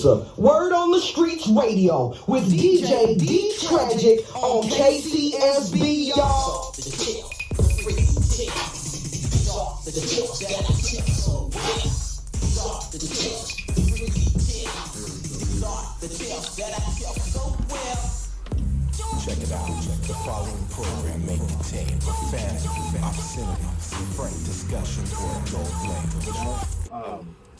producer, Word on the Streets Radio, with DJ D Tragic on KCSB, y'all. Check it out. The following program may contain profanity, obscenities, frank discussion, or adult language.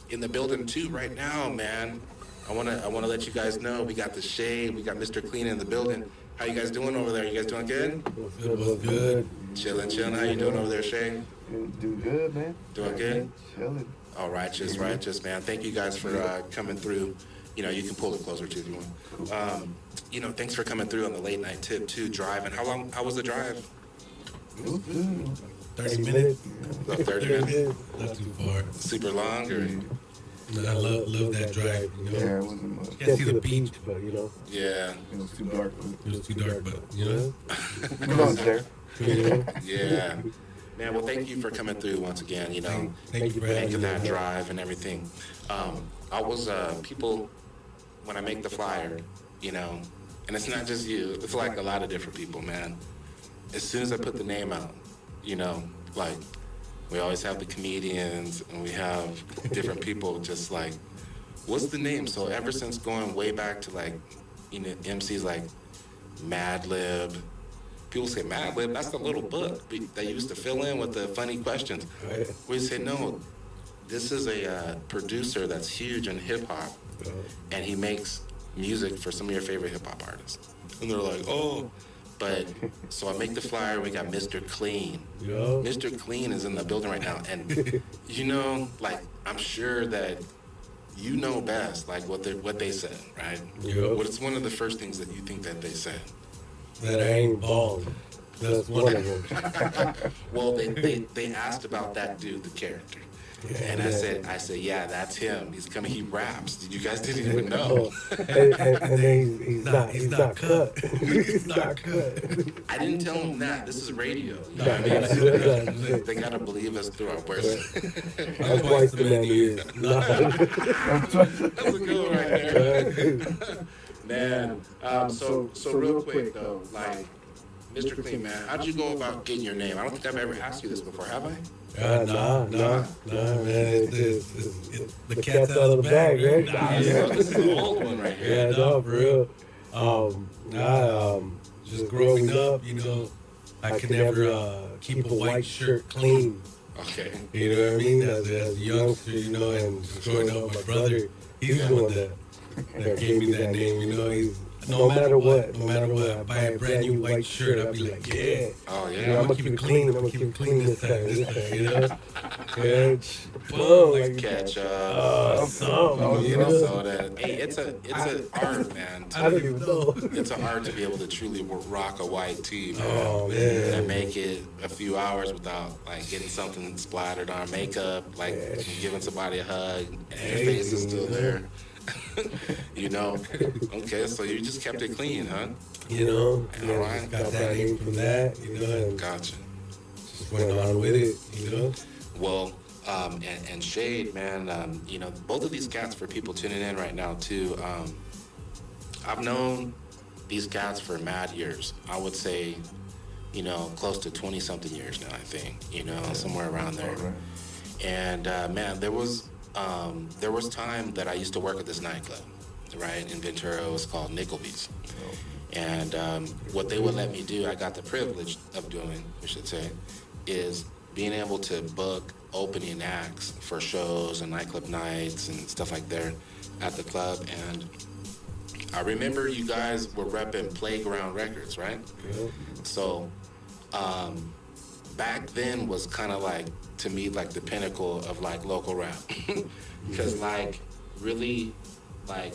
In the building too right now, man. I wanna let you guys know we got the Shade, we got Mr. Clean in the building. How you guys doing over there? You guys doing good? What's good? Chilling. How you doing over there, Shade? Doing good, man. Doing good? Chilling. All righteous, man. Thank you guys for coming through. You know, you can pull it closer too if you want. Thanks for coming through on the late night tip too, driving. How was the drive? It was good. 30 minutes? About 30 minutes? Not too far. Super long or? I love that drive, you know. Yeah, it wasn't much. Can't see the beach, but you know. Yeah. It was too dark. It was too dark, but you know. Come on, there. Yeah. Man, well, thank you for coming through once again, you know, Thank you for having making me. that drive and everything. I was, people, when I make the flyer, you know, and it's not just you, it's like a lot of different people, man. As soon as I put the name out, you know, like, we always have the comedians and we have different people just like, what's the name? So ever since going way back to like, you know, MCs like Madlib, people say Madlib, that's the little book that used to fill in with the funny questions. We say, no, this is a producer that's huge in hip hop and he makes music for some of your favorite hip hop artists. And they're like, oh. But, so I make the flyer, we got Mr. Clean. Yo. Mr. Clean is in the building right now. And, you know, like, I'm sure that you know best, like, what they said, right? Yo. What is one of the first things that you think that they said? That I ain't bald. That's one of them. Well, they asked about that dude, the character. Yeah, and I said, yeah, that's him. He's coming, he raps. You guys didn't even know. and then he's not cut. He's not cut. I didn't tell him that. This is radio. You know what I mean? They gotta believe us through our words. That's twice the man he is. That's a good one right there. Man, so real quick though, like, Mr. Clean, man, how'd you go about getting your name? I don't think I've ever asked you this before, have I? Nah, man. It's the cat's out of the bag, right? This is an old one right here. Yeah, no, for real. Just growing up, you know, I could never keep a white shirt clean. Okay. You know what I mean? As a youngster, you know, and growing up with my brother, he's the one that gave me that name, you know. He's no matter what, I buy a brand new white shirt, I'll be like, yeah. Oh, yeah. You know, I'm gonna keep it clean this time, you know? Catch, boom, like ketchup, something, you know? So that, hey, it's an art, man. I don't even know. It's an art to be able to truly rock a white tee, man. Oh, man. And make it a few hours without, like, getting something splattered on makeup, like giving somebody a hug, and your face is still there. You know? Okay, so you just kept it clean, huh? You know? All right. Got that name from that, you know? And Gotcha. just went on with it, you know? Well, and Shade, man, you know, both of these cats, for people tuning in right now, too, I've known these cats for mad years. I would say, you know, close to 20-something years now, I think, you know, somewhere around there. And, man, there was time that I used to work at this nightclub, right, in Ventura. It was called Nickelby's. And what they would let me do, I got the privilege of doing, I should say, is being able to book opening acts for shows and nightclub nights and stuff like that at the club. And I remember you guys were repping Playground Records, right? Yeah. So back then was kind of like, to me, like the pinnacle of like local rap. Because like really, like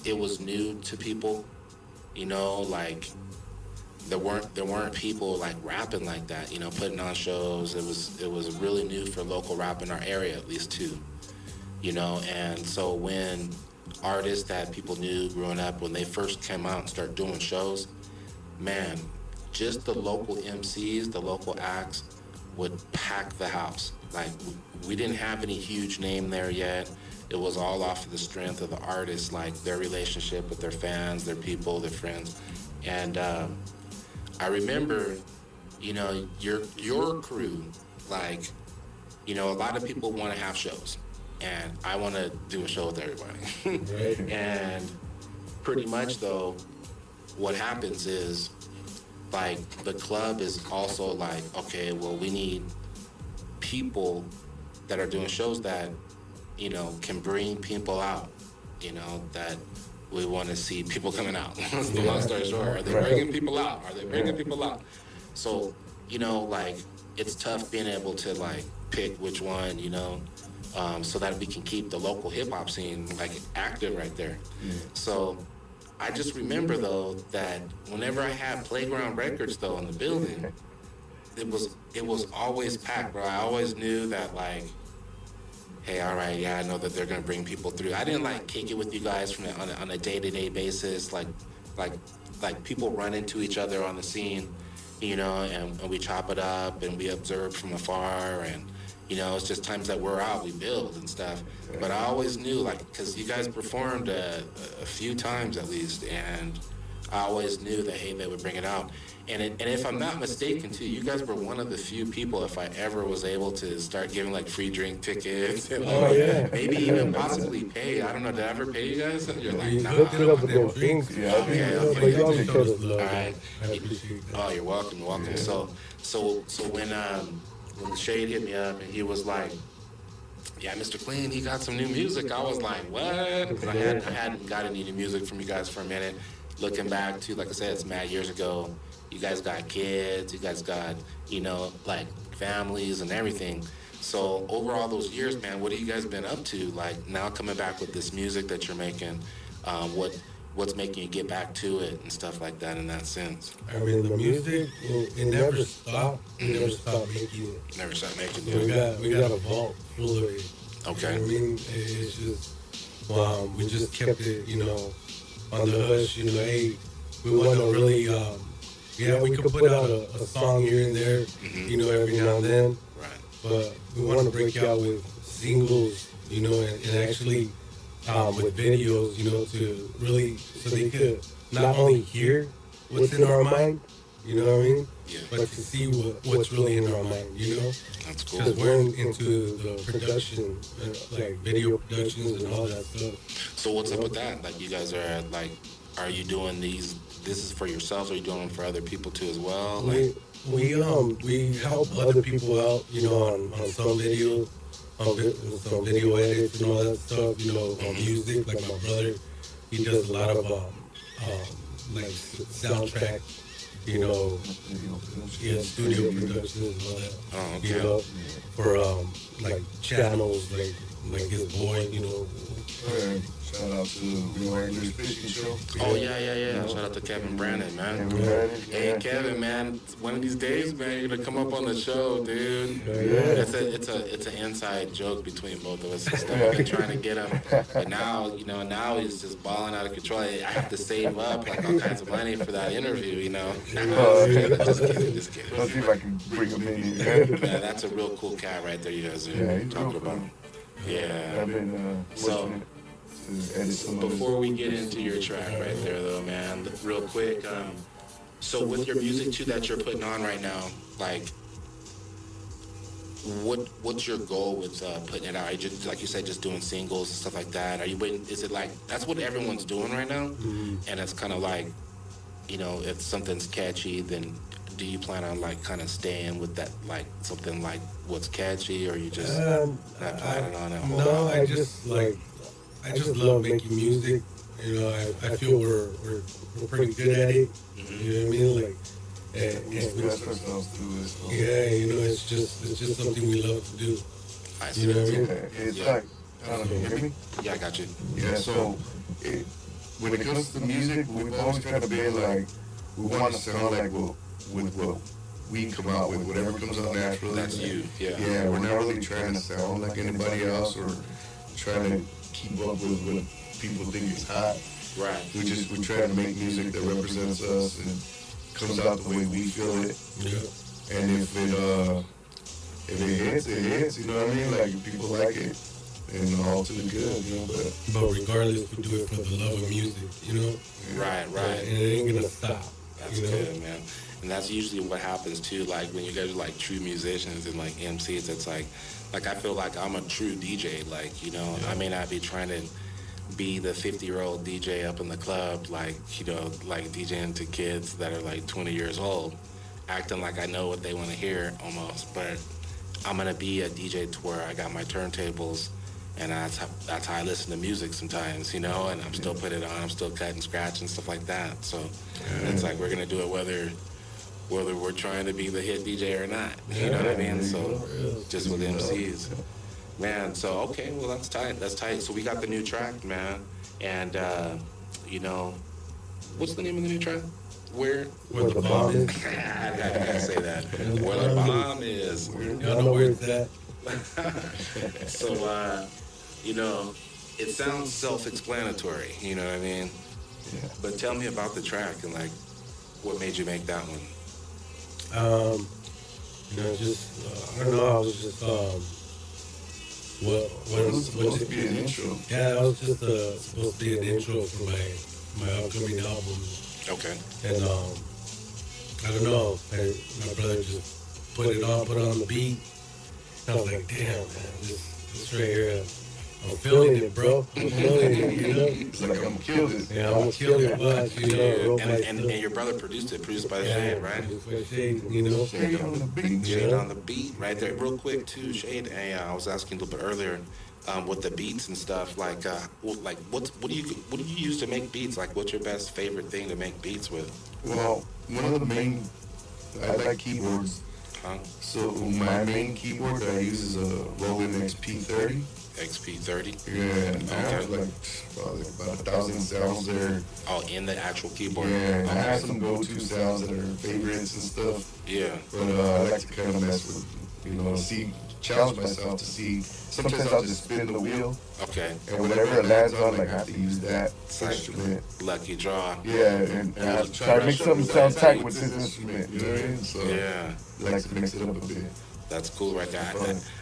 it was new to people, you know, like there weren't people like rapping like that, you know, putting on shows. It was really new for local rap in our area, at least too, you know. And so when artists that people knew growing up, when they first came out and started doing shows, man, just the local MCs, the local acts would pack the house. Like we didn't have any huge name there yet. it was all off of the strength of the artists, like their relationship with their fans, their people, their friends. And I remember, you know, your crew, like, you know, a lot of people want to have shows, and I want to do a show with everybody. And pretty much, though, what happens is, like, the club is also like, okay, well, we need people that are doing shows that, you know, can bring people out, you know, that we want to see people coming out. That's the long story short. Are they bringing people out? Are they bringing people out? So, you know, like, it's tough being able to, like, pick which one, you know, so that we can keep the local hip-hop scene, like, active right there. So I just remember, though, that whenever I had Playground Records, though, in the building, it was always packed, bro. I always knew that, like, hey, all right, yeah, I know that they're gonna bring people through. I didn't, like, kick it with you guys on a day-to-day basis, like people run into each other on the scene, you know, and we chop it up and we observe from afar, and, you know, it's just times that we're out, we build and stuff. But I always knew, like, because you guys performed a few times at least, and I always knew that, hey, they would bring it out. And if I'm not mistaken, too, you guys were one of the few people, if I ever was able to start giving, like, free drink tickets, and, maybe even possibly pay. I don't know, did I ever pay you guys? And you're like, nah. Hooked it up with those drinks. Okay. But you always showed us love. All right. I appreciate that. Oh, you're welcome, you're welcome. So when Shade hit me up and he was like, yeah, Mr. Clean, he got some new music. I was like, what? 'Cause I hadn't got any new music from you guys for a minute. Looking back to, like I said, it's mad years ago. You guys got kids, you guys got, you know, like, families and everything. So over all those years, man, what have you guys been up to? Like, now coming back with this music that you're making, what's making you get back to it and stuff like that in that sense? I mean, the music, it never stopped. We never stopped making it. Never stopped making So it. we got a vault full of it. Okay. You know what I mean? It's just, we just kept it, you know, on the hush, you know, hey, we want to really, we could put out a song here and there, you know, every now and then, Right. but we want to break out with singles, you know, and actually with videos, you know, to really, so they could not only hear what's in our mind, you know what I mean, Yeah. but to see what's really in our mind, you know? That's cool. Because we're into the production, like video productions and all that stuff. So what's up with that? Like, you guys are, like, are you doing these, this is for yourselves, or are you doing them for other people too as well? Like, We help other people out, you know, on some videos, some video edits and all that stuff, you know, on music. Like my brother, he does a lot of like soundtrack, you know, studio productions and all that. Oh, okay. You know, for like channels, like his boy, you know. Shout out to Real English Fishing Show. oh, yeah. Shout out to Kevin Brandon, man. Hey, Kevin, man, one of these days, man, you're gonna come up on the show, dude. It's an inside joke between both of us and stuff. I've been trying to get him, but now, you know, now he's just balling out of control. I have to save up, like, all kinds of money for that interview, you know. Just kidding. Let's see if I can bring him in. Yeah, that's a real cool cat right there. You guys are Yeah, he's talking real about. cool. Yeah. I've been So, working to edit some of his. Before we get into your track right there, though, man, real quick, so with your music too that you're putting on right now, like, what's your goal with putting it out? Are you just, like you said, just doing singles and stuff like that? Are you waiting? Is it like that's what everyone's doing right now? And it's kind of like, you know, if something's catchy, then do you plan on, like, kind of staying with that, like, something like what's catchy, or you just not planning on it? No, I just love making music. You know, I feel we're pretty good at it. You know what I mean? Like, and That's ourselves too. yeah, you know, it's just something we love to do. I You know what I see. mean? It's Yeah. like, I don't know, you hear me? Yeah, I got you. Yeah, so when it comes to music, we've always tried to be like, we want to sound like what we come out with, whatever comes out naturally. That's you. Yeah. Yeah, we're not really trying to sound like anybody else or trying to keep up with what people think is hot. Right. We try to make music that represents us and comes out the way we feel it. Yeah. And if it hits, it hits. You know what I mean? Like, if people like it, and all to the good, you know. But regardless, we do it for the love of music, you know? Right, right. And it ain't gonna stop. That's you know? good, man. And that's usually what happens too. Like when you guys are like true musicians and like MCs, it's like I feel like I'm a true DJ. Like, you know, I may not be trying to be the 50-year-old DJ up in the club, like, you know, like DJing to kids that are like 20 years old, acting like I know what they want to hear almost. But I'm gonna be a DJ to where I got my turntables, and that's how I listen to music sometimes, you know. And I'm still putting it on, I'm still cutting, scratch, and stuff like that. So it's like we're gonna do it whether we're trying to be the hit DJ or not. You know what I mean? So just with MCs. Man, so okay, well that's tight. That's tight. So we got the new track, man. And you know, what's the name of the new track? Where the bomb is. I gotta say that. Where the bomb is. Y'all know where it's at. So you know, it sounds self-explanatory, you know what I mean? Yeah. But tell me about the track and like what made you make that one? You know, just I don't know. I was just It was supposed to be an intro. Yeah, I was just supposed to be an intro for my upcoming album, Okay. and I don't know. My brother just put it on the beat. I was like, damn, man, this right here, I'm feeling it, bro. I'm feeling it, you know. It's like I'm gonna kill this. Yeah, I'm gonna kill it, but you know, wrote my And your brother produced by Shade, right? Shade, you know. Shade on the beat. Shade on the beat, right there. Real quick too, Shade. Hey, I was asking a little bit earlier, with the beats and stuff. Like, what do you use to make beats? Like, what's your best favorite thing to make beats with? Well, one of the main, I like keyboards. Huh? So my main keyboard that I use is a Roland XP30. XP30. Yeah, and I have like about 1,000 sounds there. Oh, in the actual keyboard. Yeah, and I have Okay. some go-to sounds that are favorites and stuff. Yeah. But I like to kind of mess with, you know, challenge myself to see. Sometimes I'll just spin the wheel, Okay. and whatever it lands on, like I have to use that It's like instrument. lucky draw. Yeah, and I have to try to make something sound tight with this instrument. You know what I mean? So Yeah. I like to mix it up a bit. That's cool, right there.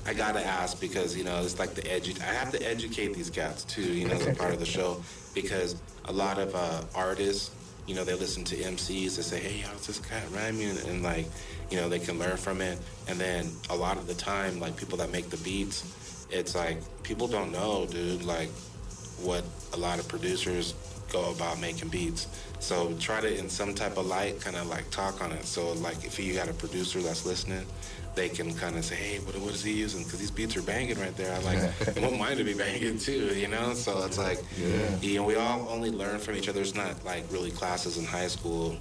I gotta ask because, you know, it's like I have to educate these cats too, you know, as a part of the show, because a lot of artists, you know, they listen to MCs, they say, hey, how's this cat rhyming? And like, you know, they can learn from it. And then a lot of the time, like people that make the beats, it's like people don't know, dude, like what a lot of producers go about making beats. So try to, in some type of light, kind of like talk on it. So like if you got a producer that's listening, they can kind of say, hey, what is he using? Because these beats are banging right there. I want mine to be banging too, you know? So it's like, you know, we all only learn from each other. There's not like really classes in high school,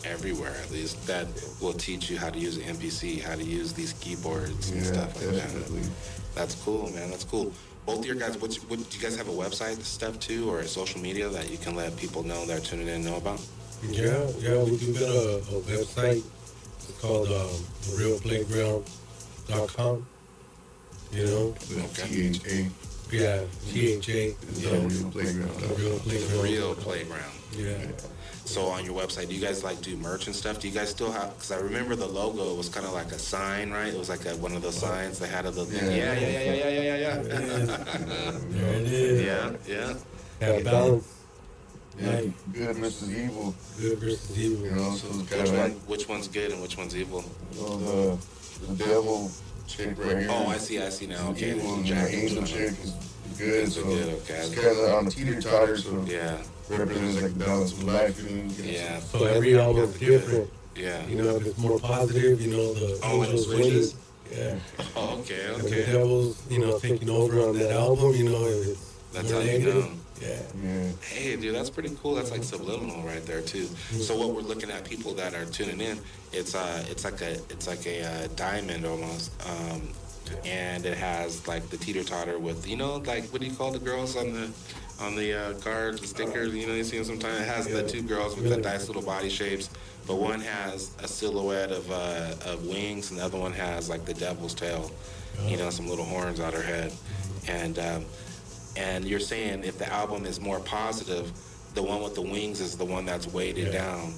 everywhere at least, that will teach you how to use an MPC, how to use these keyboards and stuff like definitely. that. That's cool, man. That's cool. Both of your guys, do you guys have a website and stuff too, or social media that you can let people know that are tuning in know about? Yeah, we do got a website. It's called realplayground.com. You know? The THA Yeah, THA. is the Real Playground. Real Playground. Real Playground. Yeah. So on your website, do you guys like do merch and stuff? Do you guys still have? Because I remember the logo was kind of like a sign, right? It was like one of those signs they had of the thing. Yeah. There it is. Yeah. Got balance. Yeah, good versus evil. Good versus evil. You know, so it's kind of like, Which one's good and which one's evil? you know, the devil chick right here. Oh, I see now. Okay, Evil, and the Jack. angel chick is good. Those are So good, okay. it's kind of on the teeter-totter, so Yeah. represents like the balance of life. You know? Yeah. So every album's different. Yeah. You know, if it's more positive, you know, the Oh, and it angels switches? winning. Yeah. Oh, okay. And the Okay. devil's, you know, taking over on that album, you know, if it's That's more how you negative. know. Yeah. Yeah. Hey, dude, that's pretty cool. That's like subliminal right there too. So what we're looking at, people that are tuning in, it's like a diamond almost, and it has like the teeter totter with, you know, like what do you call the girls on the cards, the stickers? You know, you see them sometimes. It has the two girls with the nice little body shapes, but one has a silhouette of wings, and the other one has like the devil's tail, you know, some little horns out her head, and you're saying if the album is more positive, the one with the wings is the one that's weighted down.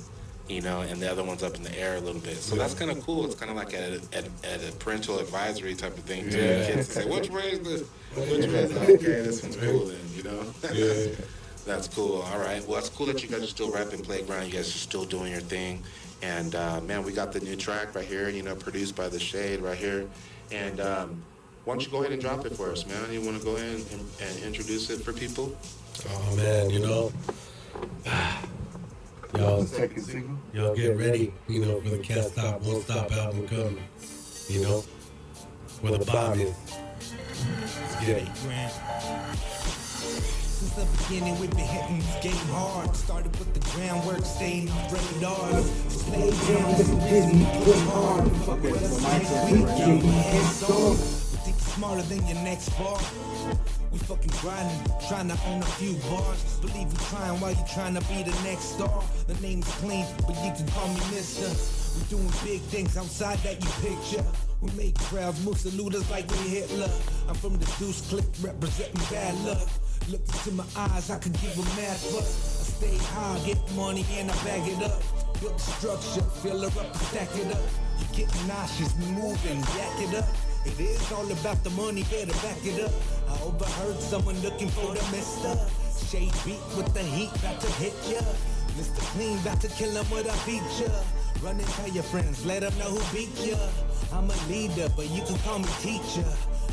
you know, and the other one's up in the air a little bit. So that's kind of cool. It's kind of like at a parental advisory type of thing too. Yeah. Kids say, which way is the, okay, this one's cool then, you know? Yeah. That's cool. All right. Well, it's cool that you guys are still rapping Playground. You guys are still doing your thing. And, man, we got the new track right here, you know, produced by The Shade right here. And why don't you go ahead and drop it for us, man? You want to go ahead and introduce it for people? Oh man, you know, The second single. y'all get ready, you know, for the Can't Stop, Won't Stop album coming. You know, where the bomb is. Let's get it. Since the beginning, we've been hitting this game hard. Started with the groundwork, staying on radars. Playground is busy, push hard. Fuck with us next week, get my hands on. We think it's smarter than your next bar. We fucking grinding, trying to own a few bars. Believe we trying while you trying to be the next star. The name's clean, but you can call me Mister. We doing big things outside that you picture. We make crowds move, salute us like we Hitler. I'm from the Deuce Click, representing bad luck. Look into my eyes, I could give a mad fuck. I stay high, get money and I bag it up. Build the structure, fill her up and stack it up. You getting nauseous, we moving, yak it up. It is all about the money, better back it up. I overheard someone looking for the mister. Shade beat with the heat, about to hit ya. Mr. Clean, about to kill him with a feature. Run and tell your friends, let them know who beat ya. I'm a leader, but you can call me teacher.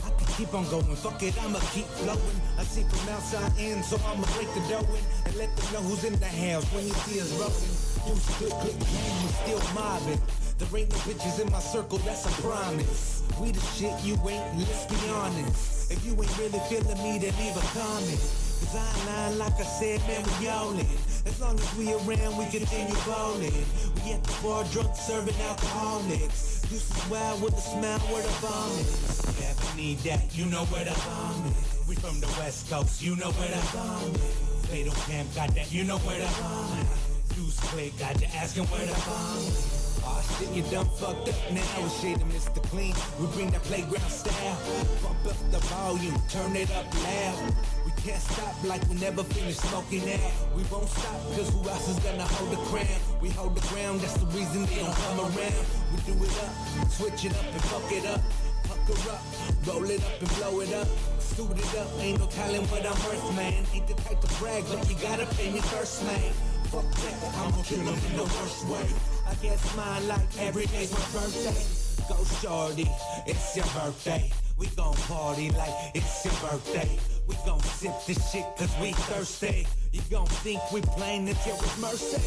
I can keep on going, fuck it, I'ma keep flowing. I see from outside in, so I'ma break the dough in and let them know who's in the house when you see us rolling. Use click, click, gang, we still mobbing. There ain't no bitches in my circle, that's a promise. We the shit you ain't, let's be honest. If you ain't really feeling me, then leave a comment. Cause I ain't lying like I said, man, we yawning. As long as we around, we continue ballin'. We at the bar drunk, serving alcoholics. Deuces wild with a smile where the bomb is. If you ever need that, you know where the bomb is. We from the West Coast, you know where the bomb is. Fatal Camp got that, you know where the bomb is. Deuce Click got you asking where the bomb is. Aw shit, you done fucked up now. It's Shade and Mr. Clean. We bring that playground style. Bump up the volume, turn it up loud. We can't stop like we never finish smoking out. We won't stop, cause who else is gonna hold the crown? We hold the ground, that's the reason they don't come around. We do it up, switch it up and fuck it up. Pucker up, roll it up and blow it up. Suit it up, ain't no telling what I'm worth, man. Ain't the type to brag, but you gotta pay me first, man. Fuck that, I'ma kill him in the worst way. I guess mine like every day's my birthday. Go shorty, it's your birthday. We gon' party like it's your birthday. We gon' sip this shit cause we thirsty. You gon' think we playing until it's mercy.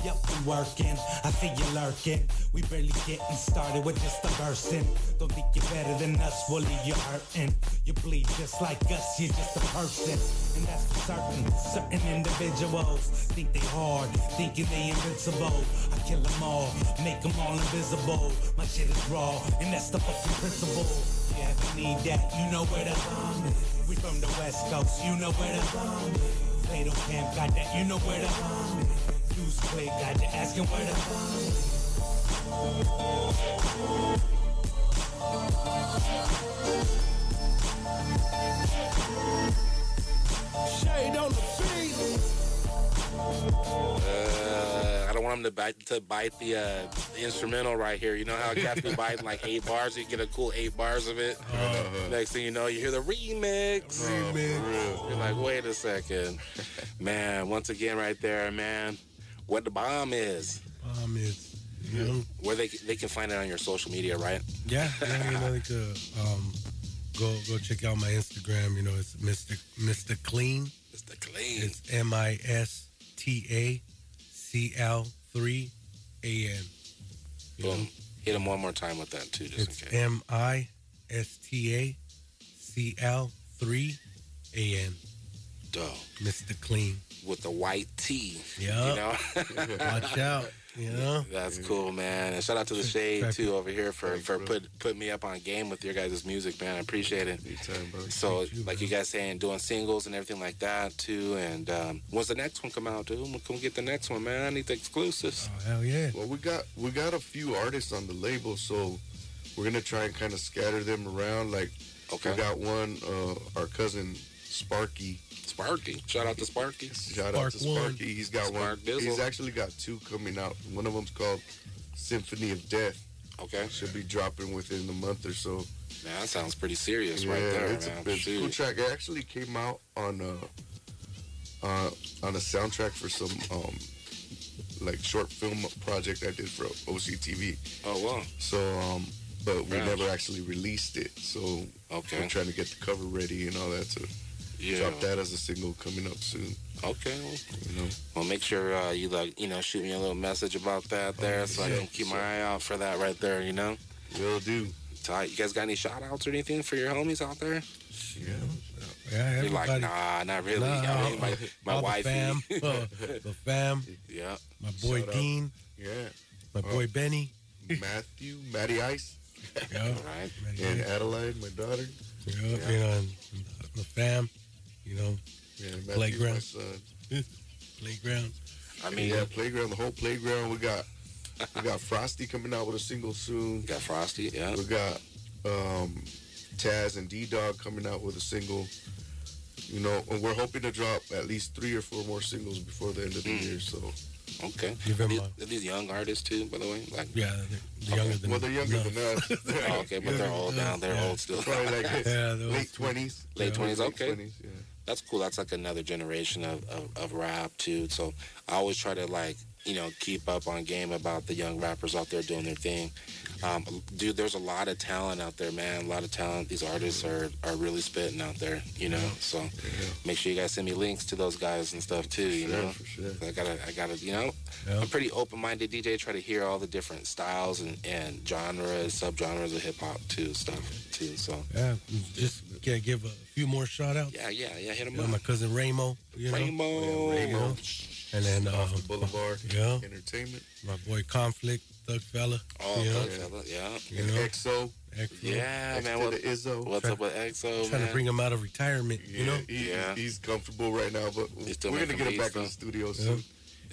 Yup, we working, I see you lurking. We barely getting started with just a versing. Don't think you're better than us, we'll leave you hurting. You bleed just like us, you're just a person. And that's for certain, certain individuals think they hard, thinking they invincible. I kill them all, make them all invisible. My shit is raw, and that's the fucking principle. You ever need that, you know where the bomb is. We from the West Coast, you know where the bomb is. Fatal Camp got that, you know where the bomb is. Deuce Click got you asking where the bomb is. Shade on the beat. I don't want him to bite the instrumental right here. You know how cats be biting like 8 bars? You get a cool 8 bars of it. Next thing you know, you hear the remix. You're like, wait a second. Man, once again right there, man, what the bomb is. Bomb is, you know, Where they can find it on your social media, right? yeah, you know, they could go check out my Instagram. You know, it's Mr. Clean. It's the clean. It's MISTACL3AN. Boom. Hit him one more time with that too, just It's in case. MISTACL3AN. Dope. Mr. Clean. With the white T. Yeah. You know? Watch out. You know. That's cool, man. And shout out to the Shade too over here for putting me up on game with your guys' music, man. I appreciate it. Anytime, bro. So, like you guys saying, doing singles and everything like that too. And when's the next one come out, dude? When can we get the next one, man? I need the exclusives. Oh, hell yeah. Well, we got a few artists on the label, so we're gonna try and kind of scatter them around. Like, Okay. we got one, our cousin Sparky. Sparky. Shout out to Sparky. Shout out to Spark one. Sparky. He's got Spark one. Bizzle. He's actually got 2 coming out. One of them's called Symphony of Death. Okay. Should be dropping within a month or so. Man, that sounds pretty serious Yeah, right there, it's man. a cool track. It actually came out on a soundtrack for some like short film project I did for OCTV. Oh, wow. So but we Right. never actually released it. So Okay. we're trying to get the cover ready and all that to Yeah. drop that as a single coming up soon. Okay. You know. Well, make sure you shoot me a little message about that there, so I can keep my eye out for that right there. You know. Will do. Tight. You guys got any shout outs or anything for your homies out there? Yeah. Yeah, You're like, everybody. nah, not really. Nah, I mean, my all wife. the fam, the fam, Yeah. my boy Shout out. Dean, Yeah. my boy Benny. Matty Ice, Yeah, All right. and Adelaide, my daughter. you know, and the fam, you know, Yeah, Matthew's Playground. my son. playground. I mean, Yeah, playground, the whole playground. We got Frosty coming out with a single soon. you got Frosty. Yeah. We got Taz and D-Dog coming out with a single. You know, and we're hoping to drop at least 3 or 4 more singles before the end of the year. So, Okay. Give him Are these young artists too, by the way? Like, Yeah, they're younger than well, they're younger no. than us. oh, okay, but they're old now. They're Yeah. old still. Probably like Yeah, they're late 20s. Late 20s. Okay. 20s, yeah. That's cool. That's like another generation of rap too. So I always try to keep up on game about the young rappers out there doing their thing. Dude, there's a lot of talent out there, man. A lot of talent. These artists are really spitting out there, you know. So make sure you guys send me links to those guys and stuff too, you know. For sure. I gotta, you know. Yeah. I'm pretty open-minded DJ. Try to hear all the different styles and genres, subgenres of hip hop too, stuff too. So Yeah, just gotta give a few more shout outs. yeah, hit them You know, my up. cousin Ramo, you know, Rainbow. Yeah, Rainbow. and then Off the Boulevard yeah, Entertainment. my boy Conflict, Thug Fella, Oh, you know, Thug Fella, yeah. you And know, EXO. Yeah, Next man. to the Izzo. What's up with EXO, trying man? to bring him out of retirement, you know. Yeah. He's comfortable right now, but He's still we're gonna making get him back beats, in the studio soon.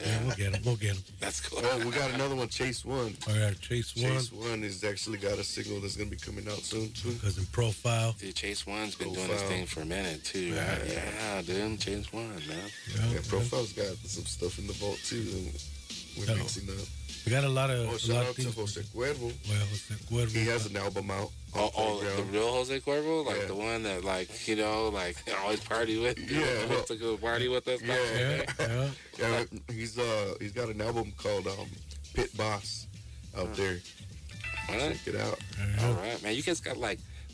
Yeah, we'll get him. That's cool. Oh, we got another one, Chase One. All right, Chase Chase One has actually got a single that's gonna be coming out soon too. cousin Profile. Dude, Chase One's been doing this Profile. thing for a minute too, right? Yeah, dude, Chase One, man. Yeah, Profile's got some stuff in the vault too. And we're Yeah. mixing up. We got a lot of Oh, shout out to things. Jose Cuervo. Well, Jose Cuervo. He has an album out. on Oh, the Playground. real Jose Cuervo, like Yeah. the one that, always party with. Yeah, well- to go party with us. Yeah. Yeah, Yeah, he's got an album called Pit Boss out there. What? Check it out. All right, man. You guys got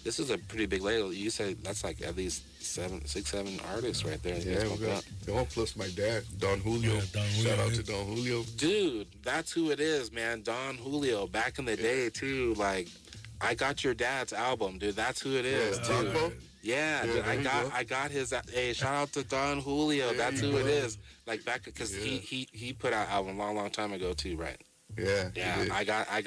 this is a pretty big label. You say that's like at least 6, 7 artists right there. You guys Yeah, we pumping got up. plus my dad, Don Julio. Yeah, Don Julio, Shout out yeah. to Don Julio. Dude, that's who it is, man. Don Julio, back in the day too. Like, I got your dad's album, dude. That's who it is, Yeah, dude. Taco. Yeah, Yeah, dude, there you go. I got his. Hey, shout out to Don Julio. There That's you who it go. is. Like back because Yeah. he put out album a long time ago too, right? Yeah. he Yeah, did. I got. Yeah,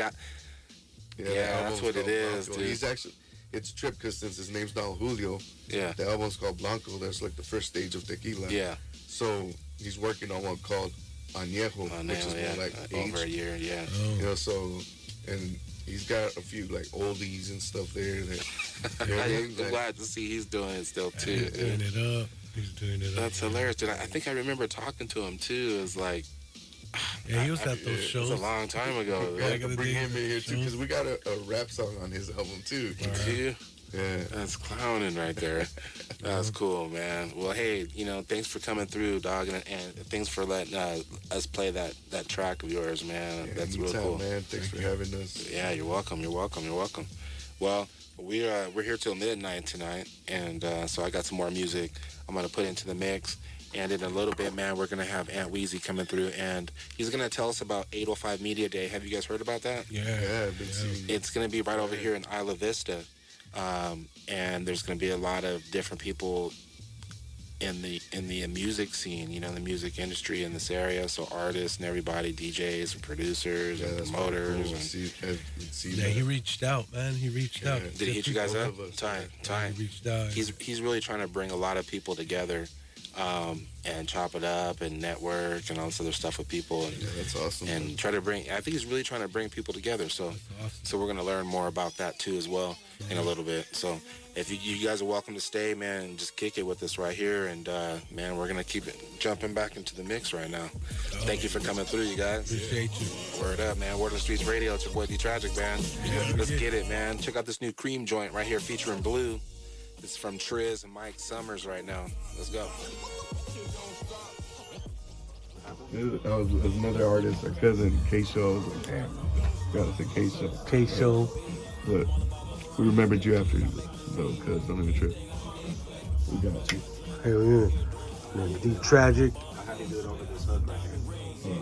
Yeah, the that's album's what it called is, Blanco. dude. He's actually, it's a trip because since his name's Don Julio, Yeah, the album's called Blanco. That's like the first stage of tequila. yeah. So he's working on one called Añejo, Oh, which is yeah, more like over a aged. year. Yeah. You know, so, and he's got a few like oldies and stuff there that, you know what I mean? I'm Like, glad to see he's doing it still too. He's doing it up. He's doing it up. That's hilarious, dude. I think I remember talking to him too. It's like Yeah, he was at those yeah, it was shows. a long time ago. we Back got in to the bring day, him in here too shows. because we got a rap song on his album too. Dude, Yeah. that's clowning right there. That's cool, man. Well, hey, thanks for coming through, dog, and thanks for letting us play that track of yours, man. That's real Anytime, cool. man. Thanks for having us. Yeah, you're welcome. You're welcome. You're welcome. Well, we're here till midnight tonight, and so I got some more music I'm gonna put into the mix. And in a little bit, man, we're gonna have Aunt Weezy coming through, and he's gonna tell us about 805 Media Day. Have you guys heard about that? Yeah, I've been seeing It's gonna be right over here in Isla Vista, and there's gonna be a lot of different people in the music scene, the music industry in this area. So artists and everybody, DJs and producers and that's promoters. pretty cool. And See Yeah, that. he reached out, man. He reached out. did he hit you guys Both up? of us, Ty. He reached out. He's really trying to bring a lot of people together and chop it up and network and all this other stuff with people. And, Yeah, that's awesome. and try to bring, I think he's really trying to bring people together. So, so we're going to learn more about that too as well in a little bit. So if you guys are welcome to stay, man, and just kick it with us right here. And, man, we're going to keep it jumping back into the mix right now. Thank you for coming through, you guys. Appreciate you. Word up, man. Word on the Streets Radio. It's your boy, D Tragic, man. Yeah. Let's get it, man. Check out this new Cream joint right here featuring Blue. It's from Triz and Mike Summers right now. Let's go. That was another artist, our cousin, K-Show. I was like, damn, gotta say K-Show. K-Show. But we remembered you after, though, cuz don't even trip. We got you. Hell yeah. Man, D Tragic. I had to do it over this hook right here.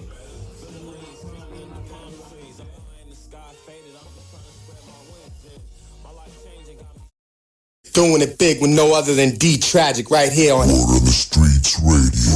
Doing it big with no other than D Tragic right here on Word on the Streets Radio.